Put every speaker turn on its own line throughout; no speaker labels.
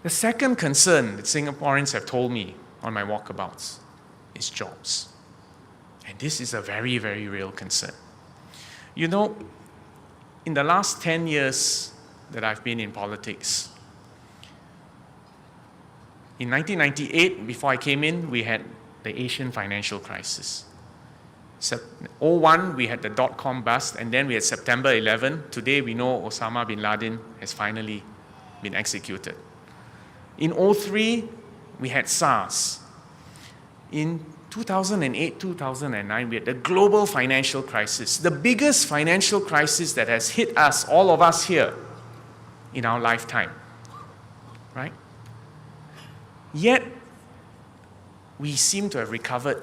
The second concern that Singaporeans have told me on my walkabouts is jobs. And this is a very, very real concern. You know, in the last 10 years that I've been in politics, in 1998, before I came in, we had the Asian financial crisis. 2001, we had the dot-com bust, and then we had September 11. Today, we know Osama bin Laden has finally been executed. In 2003, we had SARS. In 2008, 2009, we had the global financial crisis, the biggest financial crisis that has hit us, all of us here, in our lifetime, right? Yet, we seem to have recovered.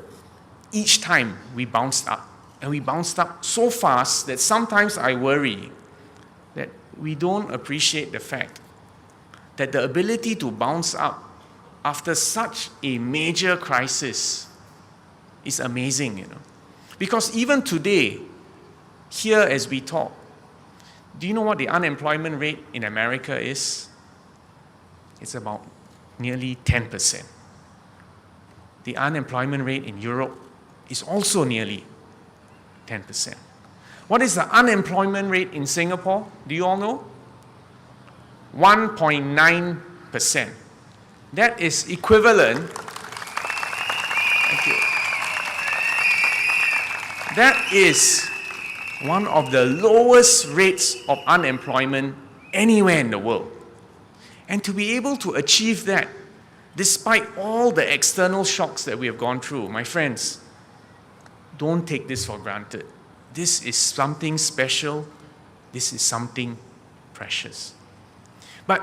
Each time we bounced up, and we bounced up so fast that sometimes I worry that we don't appreciate the fact that the ability to bounce up after such a major crisis is amazing, you know. Because even today, here as we talk, do you know what the unemployment rate in America is? It's about nearly 10%. The unemployment rate in Europe is also nearly 10%. What is the unemployment rate in Singapore? Do you all know? 1.9%. That is equivalent. Thank you. That is one of the lowest rates of unemployment anywhere in the world. And to be able to achieve that, despite all the external shocks that we have gone through, my friends, don't take this for granted. This is something special. This is something precious. But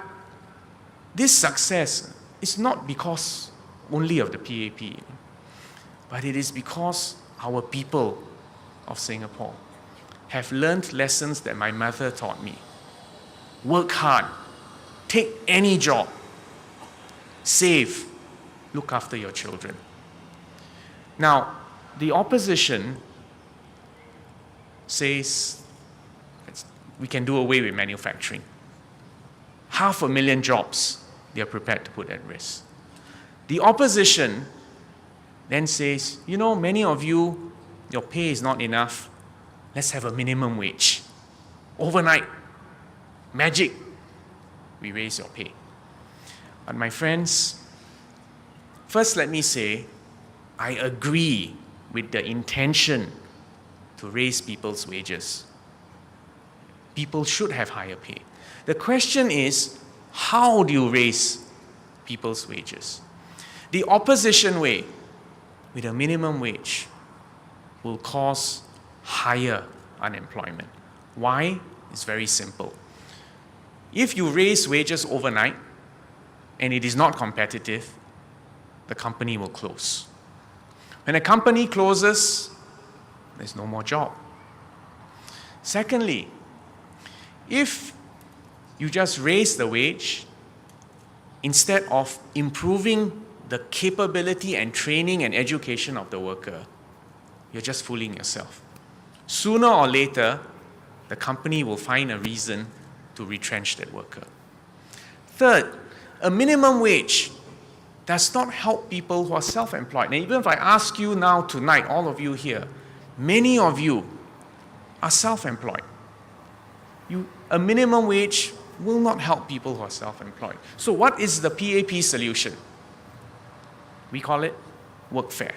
this success is not because only of the PAP, but it is because our people of Singapore have learned lessons that my mother taught me. Work hard, take any job, save, look after your children. Now, the opposition says we can do away with manufacturing. 500,000 jobs they are prepared to put at risk. The opposition then says, you know, many of you, your pay is not enough. Let's have a minimum wage. Overnight, magic, we raise your pay. But my friends, first let me say, I agree with the intention to raise people's wages. People should have higher pay. The question is, how do you raise people's wages? The opposition way, with a minimum wage, will cause higher unemployment. Why? It's very simple. If you raise wages overnight and it is not competitive, the company will close. When a company closes, there's no more job. Secondly, if you just raise the wage instead of improving the capability and training and education of the worker, you're just fooling yourself. Sooner or later, the company will find a reason to retrench that worker. Third, a minimum wage does not help people who are self-employed. And even if I ask you now tonight, all of you here, many of you are self-employed. A minimum wage will not help people who are self-employed. So what is the PAP solution? We call it workfare,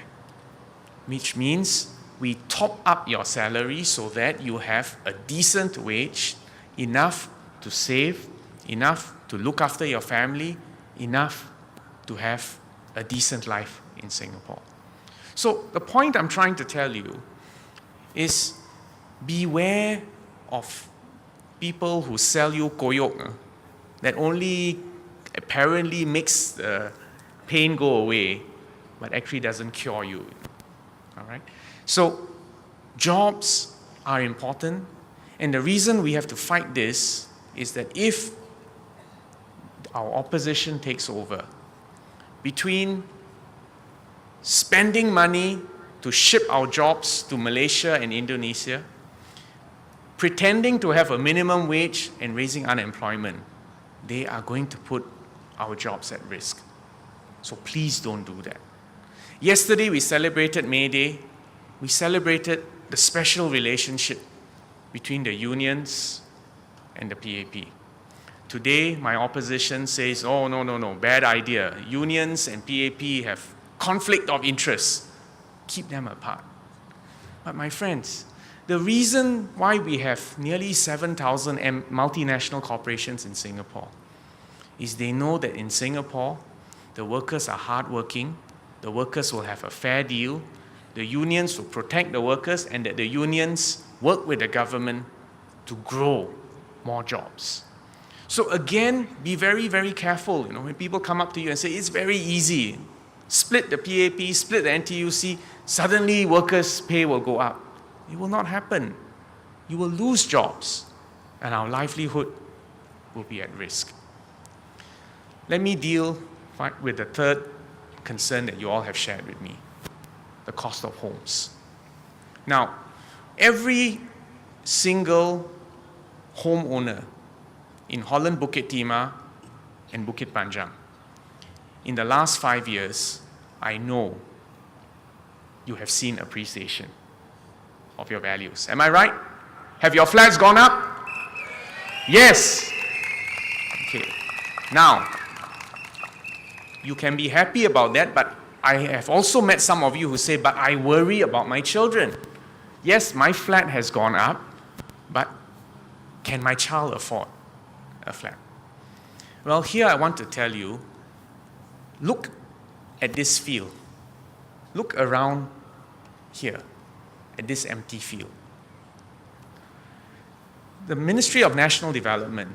which means we top up your salary so that you have a decent wage, enough to save, enough to look after your family, enough to have a decent life in Singapore. So the point I'm trying to tell you is beware of people who sell you koyok that only apparently makes the pain go away, but actually doesn't cure you. All right? So jobs are important, and the reason we have to fight this is that if our opposition takes over, between spending money to ship our jobs to Malaysia and Indonesia, pretending to have a minimum wage and raising unemployment, they are going to put our jobs at risk. So please don't do that. Yesterday we celebrated May Day. We celebrated the special relationship between the unions and the PAP. Today, my opposition says, oh, no, bad idea. Unions and PAP have conflict of interest. Keep them apart. But my friends, the reason why we have nearly 7,000 multinational corporations in Singapore is they know that in Singapore, the workers are hardworking, the workers will have a fair deal, the unions will protect the workers, and that the unions work with the government to grow more jobs. So again, be very, very careful. When people come up to you and say, it's very easy, split the PAP, split the NTUC, suddenly workers' pay will go up. It will not happen. You will lose jobs, and our livelihood will be at risk. Let me deal with the third concern that you all have shared with me, the cost of homes. Now, every single homeowner in Holland-Bukit, Timah, and Bukit Panjang, in the last 5 years, I know you have seen appreciation of your values. Am I right? Have your flats gone up? Yes. Okay. Now, you can be happy about that, but I have also met some of you who say, but I worry about my children. Yes, my flat has gone up, but can my child afford a flat? Well, here I want to tell you, look at this field. Look around here at this empty field. The Ministry of National Development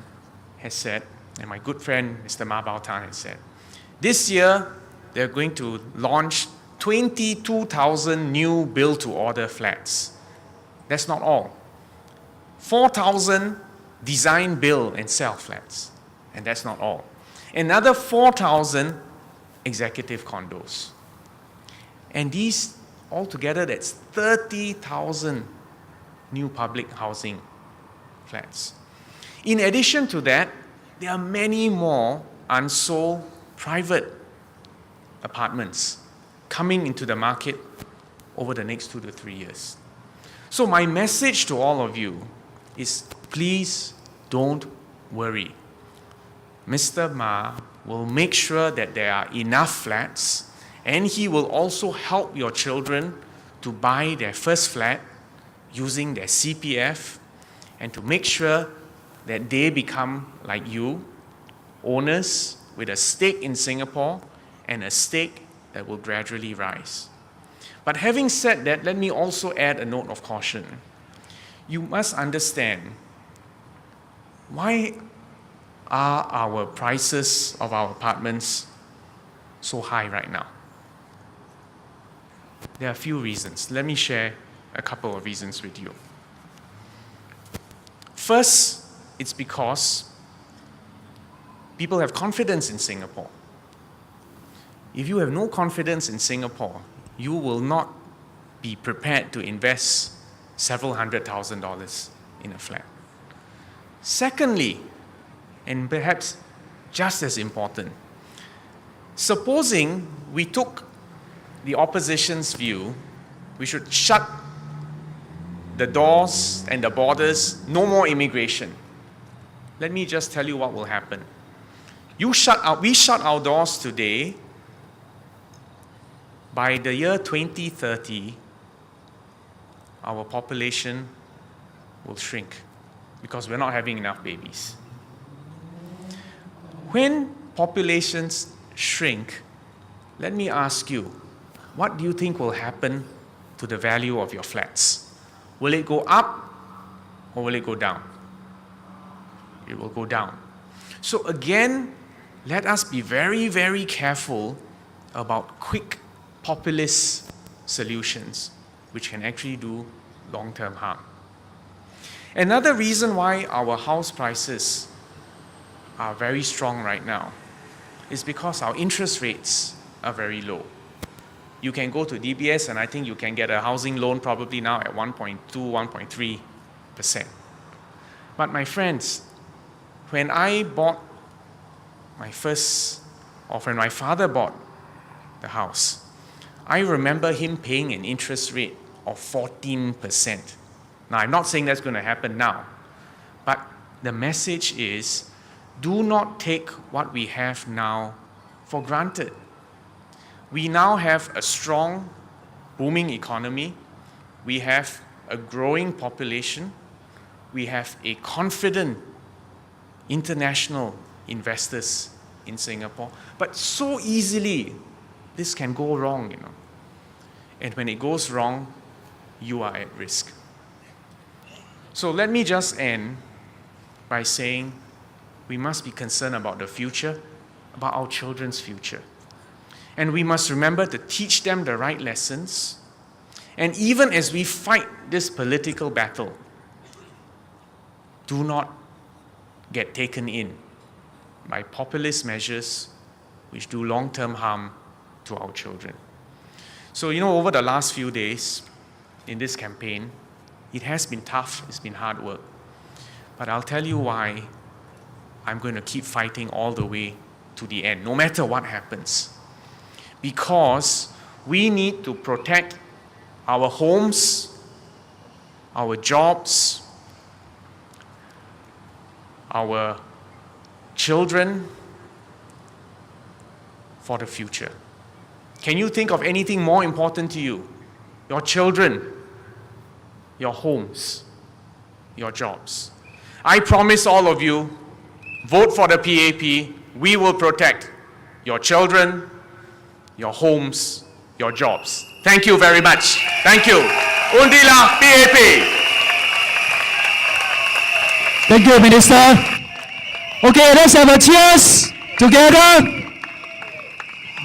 has said, and my good friend Mr. Ma Bao Tan has said, this year they're going to launch 22,000 new build-to-order flats. That's not all. 4,000 design, build, and sell flats. And that's not all. Another 4,000 executive condos. And these, altogether, that's 30,000 new public housing flats. In addition to that, there are many more unsold private apartments coming into the market over the next 2 to 3 years. So my message to all of you is, please don't worry. Mr. Ma will make sure that there are enough flats, and he will also help your children to buy their first flat using their CPF, and to make sure that they become, like you, owners with a stake in Singapore and a stake that will gradually rise. But having said that, let me also add a note of caution. You must understand, why are our prices of our apartments so high right now? There are a few reasons. Let me share a couple of reasons with you. First, it's because people have confidence in Singapore. If you have no confidence in Singapore, you will not be prepared to invest several $100,000 in a flat. Secondly, and perhaps just as important, supposing we took the opposition's view, we should shut the doors and the borders, no more immigration. Let me just tell you what will happen. We shut our doors today. By the year 2030, our population will shrink because we're not having enough babies. When populations shrink, let me ask you, what do you think will happen to the value of your flats? Will it go up or will it go down? It will go down. So again, let us be very, very careful about quick populist solutions which can actually do long-term harm. Another reason why our house prices are very strong right now is because our interest rates are very low. You can go to DBS and I think you can get a housing loan probably now at 1.2, 1.3%. But my friends, when I bought when my father bought the house, I remember him paying an interest rate of 14%. Now, I'm not saying that's going to happen now, but the message is, do not take what we have now for granted. We now have a strong, booming economy. We have a growing population. We have a confident international investors in Singapore. But so easily, this can go wrong, And when it goes wrong, you are at risk. So let me just end by saying we must be concerned about the future, about our children's future. And we must remember to teach them the right lessons. And even as we fight this political battle, do not get taken in by populist measures which do long-term harm to our children. So, over the last few days in this campaign, it has been tough, it's been hard work. But I'll tell you why I'm going to keep fighting all the way to the end, no matter what happens. Because we need to protect our homes, our jobs, our children for the future. Can you think of anything more important to you? Your children, your homes, your jobs. I promise all of you, vote for the PAP. We will protect your children, your homes, your jobs. Thank you very much. Thank you. Undilah PAP.
Thank you, Minister. Okay, let's have a cheers together.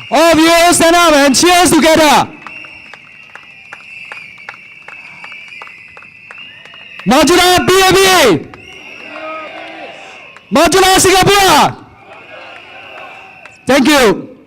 All of you stand up and cheers together. Majulah PAP. Majulah Singapore. Thank you.